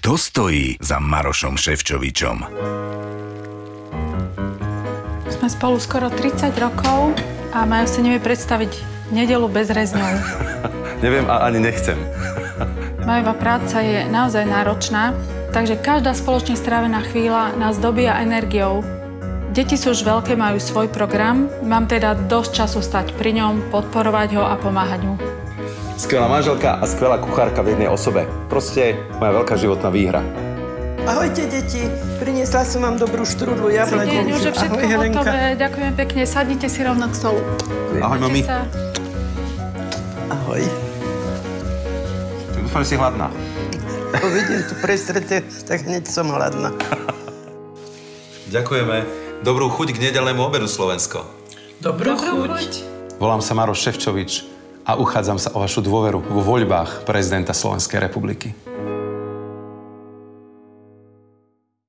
Kto stojí za Marošom Šefčovičom? Sme spolu skoro 30 rokov a Majo si nevie predstaviť nedeľu bez rezňov. Neviem a ani nechcem. Majová práca je naozaj náročná, takže každá spoločne strávená chvíľa nás dobíja energiou. Deti sú už veľké, majú svoj program, mám teda dosť času stať pri ňom, podporovať ho a pomáhať mu. Skvelá manželka a skvelá kuchárka v jednej osobe. Proste moja veľká životná výhra. Ahojte, deti. Priniesla som vám dobrú štrúdlu jablek. Už je všetko hotové. Ďakujem pekne. Sadnite si rovno k stolu. Ahoj, mami. Ahoj. Dúfam, že si hladná. Vidím tu prestreté, tak hneď som hladná. Ďakujeme. Dobrú chuť k nedeľnému obedu, Slovensko. Dobrú chuť. Volám sa Maroš Šefčovič a uchádzam sa o vašu dôveru vo voľbách prezidenta Slovenskej republiky.